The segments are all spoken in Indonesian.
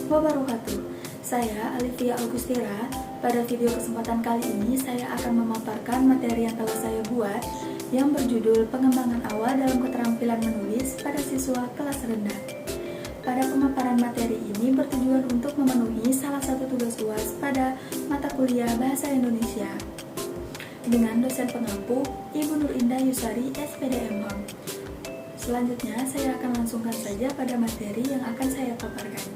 wabarakatuh. Saya Alivia Augustira. Pada video kesempatan kali ini saya akan memaparkan materi yang telah saya buat yang berjudul Pengembangan Awal dalam Keterampilan Menulis pada Siswa Kelas Rendah. Pada pemaparan materi ini bertujuan untuk memenuhi salah satu tugas UAS pada mata kuliah Bahasa Indonesia dengan dosen pengampu Ibu Nur Indah Yusari, SPD MHAM. Selanjutnya, saya akan langsungkan saja pada materi yang akan saya paparkan.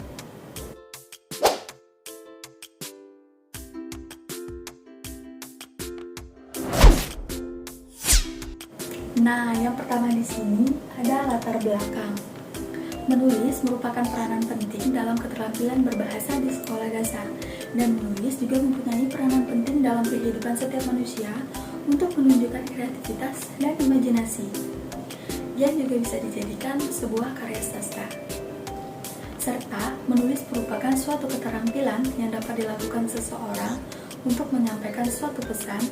Nah, yang pertama di sini ada latar belakang. Menulis merupakan peranan penting dalam keterampilan berbahasa di sekolah dasar, dan menulis juga mempunyai peranan penting dalam kehidupan setiap manusia untuk menunjukkan kreativitas dan imajinasi, yang juga bisa dijadikan sebuah karya sastra. Serta, menulis merupakan suatu keterampilan yang dapat dilakukan seseorang untuk menyampaikan suatu pesan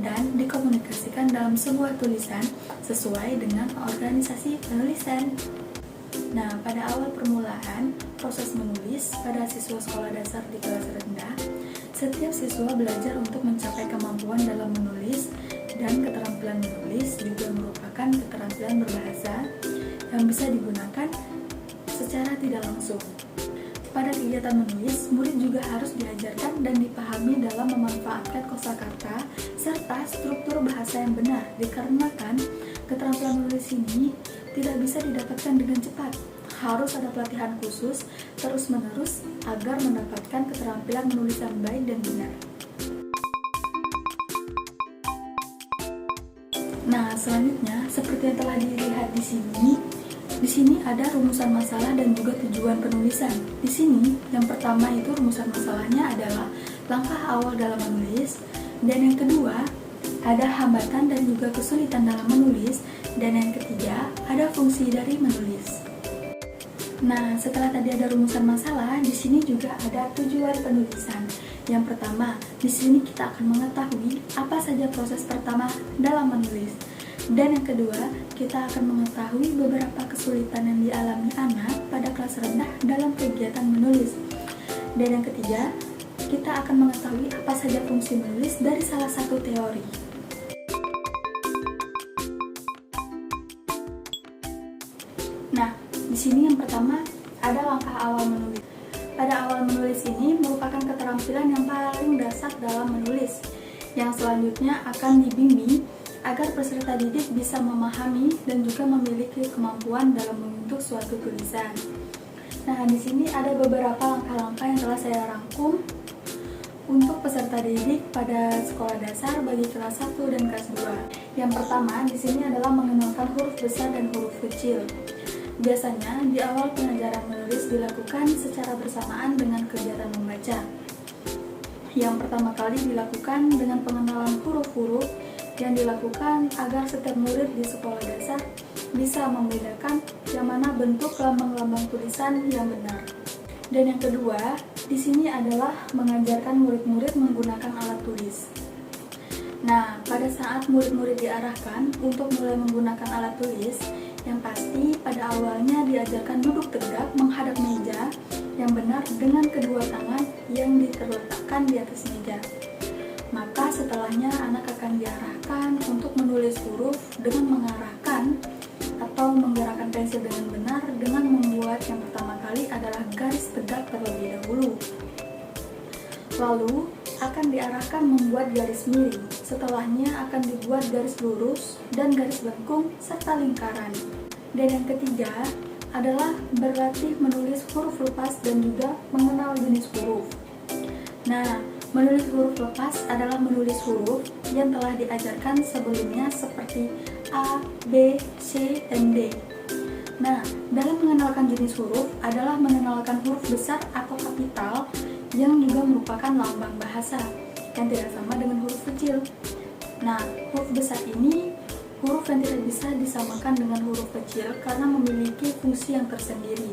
dan dikomunikasikan dalam sebuah tulisan sesuai dengan organisasi penulisan. Nah, pada awal permulaan proses menulis pada siswa sekolah dasar di kelas rendah, setiap siswa belajar untuk mencapai kemampuan dalam menulis, dan keterampilan menulis juga merupakan keterampilan berbahasa yang bisa digunakan secara tidak langsung. Pada kegiatan menulis, murid juga harus diajarkan dan dipahami dalam memanfaatkan kosakata serta struktur bahasa yang benar, dikarenakan keterampilan menulis ini tidak bisa didapatkan dengan cepat. Harus ada pelatihan khusus terus-menerus agar mendapatkan keterampilan menulis yang baik dan benar. Nah, selanjutnya seperti yang telah dilihat di sini ada rumusan masalah dan juga tujuan penulisan. Di sini yang pertama itu rumusan masalahnya adalah langkah awal dalam menulis, dan yang kedua ada hambatan dan juga kesulitan dalam menulis, dan yang ketiga ada fungsi dari menulis. Nah, setelah tadi ada rumusan masalah, di sini juga ada tujuan penulisan. Yang pertama, di sini kita akan mengetahui apa saja proses pertama dalam menulis. Dan yang kedua, kita akan mengetahui beberapa kesulitan yang dialami anak pada kelas rendah dalam kegiatan menulis. Dan yang ketiga, kita akan mengetahui apa saja fungsi menulis dari salah satu teori. Nah, di sini yang pertama ada langkah awal menulis. Pada awal menulis ini merupakan keterampilan yang paling dasar dalam menulis, yang selanjutnya akan dibimbing agar peserta didik bisa memahami dan juga memiliki kemampuan dalam membentuk suatu tulisan. Nah, di sini ada beberapa langkah-langkah yang telah saya rangkum untuk peserta didik pada sekolah dasar bagi kelas 1 dan kelas 2. Yang pertama, di sini adalah mengenalkan huruf besar dan huruf kecil. Biasanya, di awal pengajaran menulis dilakukan secara bersamaan dengan kegiatan membaca. Yang pertama kali dilakukan dengan pengenalan huruf-huruf yang dilakukan agar setiap murid di sekolah dasar bisa membedakan yang mana bentuk lambang-lambang tulisan yang benar. Dan yang kedua, di sini adalah mengajarkan murid-murid menggunakan alat tulis. Nah, pada saat murid-murid diarahkan untuk mulai menggunakan alat tulis, yang pasti pada awalnya diajarkan duduk tegak menghadap meja yang benar dengan kedua tangan yang terletakkan di atas meja. Maka setelahnya anak akan diarahkan untuk menulis huruf dengan mengarahkan atau menggerakkan pensil dengan benar dengan membuat yang pertama kali adalah garis tegak terlebih dahulu. Lalu akan diarahkan membuat garis miring. Setelahnya akan dibuat garis lurus dan garis lengkung serta lingkaran. Dan yang ketiga adalah berlatih menulis huruf lepas dan juga mengenal jenis huruf. Nah, menulis huruf lepas adalah menulis huruf yang telah diajarkan sebelumnya seperti A, B, C, dan D. Nah, dalam mengenalkan jenis huruf adalah mengenalkan huruf besar atau kapital yang juga merupakan lambang bahasa yang tidak sama dengan huruf kecil. Nah, huruf besar ini huruf yang tidak bisa disamakan dengan huruf kecil karena memiliki fungsi yang tersendiri.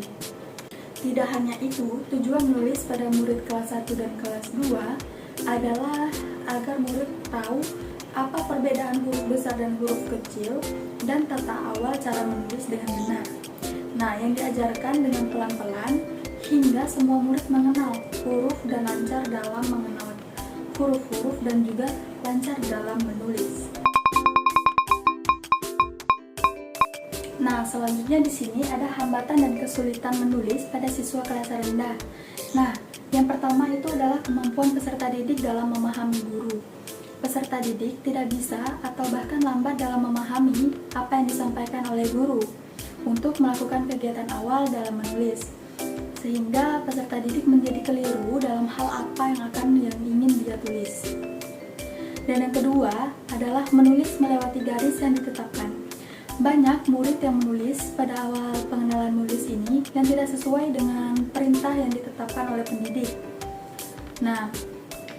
Tidak hanya itu, tujuan menulis pada murid kelas 1 dan kelas 2 adalah agar murid tahu apa perbedaan huruf besar dan huruf kecil dan tata awal cara menulis dengan benar. Nah, yang diajarkan dengan pelan-pelan hingga semua murid mengenal huruf dan lancar dalam mengenal huruf-huruf dan juga lancar dalam menulis. Nah, selanjutnya di sini ada hambatan dan kesulitan menulis pada siswa kelas rendah. Nah, yang pertama itu adalah kemampuan peserta didik dalam memahami guru. Peserta didik tidak bisa atau bahkan lambat dalam memahami apa yang disampaikan oleh guru untuk melakukan kegiatan awal dalam menulis. Sehingga peserta didik menjadi keliru dalam hal apa yang ingin dia tulis. Dan yang kedua adalah menulis melewati garis yang ditetapkan. Banyak murid yang menulis pada awal pengenalan menulis ini yang tidak sesuai dengan perintah yang ditetapkan oleh pendidik. Nah,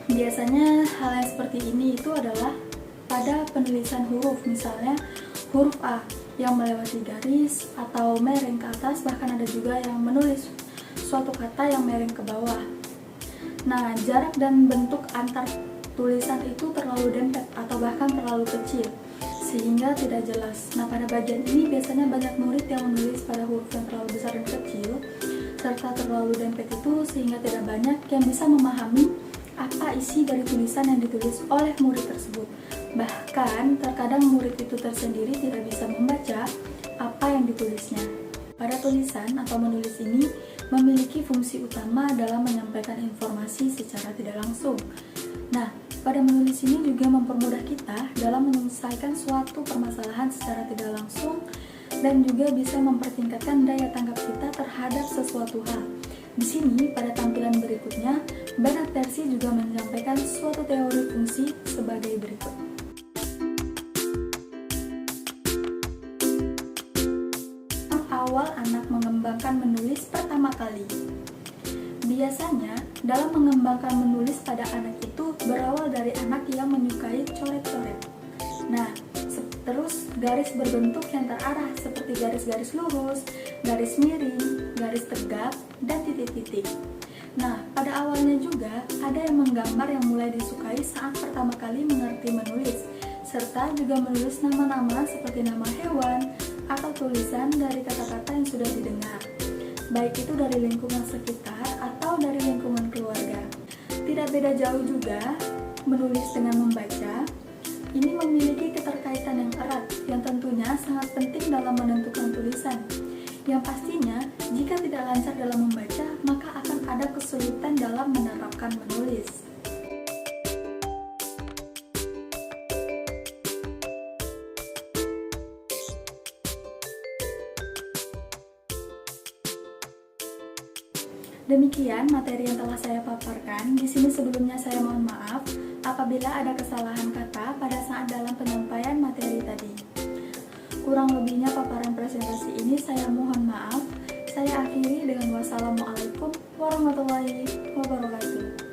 biasanya hal yang seperti ini itu adalah pada penulisan huruf, misalnya huruf A yang melewati garis atau miring ke atas, bahkan ada juga yang menulis suatu kata yang miring ke bawah. Nah, jarak dan bentuk antar tulisan itu terlalu dempet atau bahkan terlalu kecil sehingga tidak jelas. Nah, pada bagian ini biasanya banyak murid yang menulis pada huruf yang terlalu besar dan kecil serta terlalu dempet itu sehingga tidak banyak yang bisa memahami apa isi dari tulisan yang ditulis oleh murid tersebut. Bahkan terkadang murid itu tersendiri tidak bisa membaca apa yang ditulisnya. Pada tulisan atau menulis ini memiliki fungsi utama dalam menyampaikan informasi secara tidak langsung. Nah, pada menulis ini juga mempermudah kita dalam menyelesaikan suatu permasalahan secara tidak langsung dan juga bisa mempertingkatkan daya tanggap kita terhadap sesuatu hal. Di sini, pada tampilan berikutnya, Bernard Percy juga menyampaikan suatu teori fungsi sebagai berikut. Awal anak mengembangkan menulis pertama kali. Biasanya, dalam mengembangkan menulis pada anak itu berawal dari anak yang menyukai coret-coret. Nah, terus garis berbentuk yang terarah seperti garis-garis lurus, garis miring, garis tegak, dan titik-titik. Nah, pada awalnya juga ada yang menggambar yang mulai disukai saat pertama kali mengerti menulis, serta juga menulis nama-nama seperti nama hewan atau tulisan dari kata-kata yang sudah didengar, baik itu dari lingkungan sekitar atau dari lingkungan keluarga. Tidak beda jauh juga menulis dengan membaca. Ini memiliki keterkaitan yang erat yang tentunya sangat penting dalam menentukan tulisan. Yang pastinya, jika tidak lancar dalam membaca, maka akan ada kesulitan dalam menerapkan menulis. Demikian materi yang telah saya paparkan. Di sini sebelumnya saya mohon maaf apabila ada kesalahan kata pada saat dalam penyampaian materi tadi. Kurang lebihnya paparan presentasi ini saya mohon maaf. Saya akhiri dengan wassalamualaikum warahmatullahi wabarakatuh.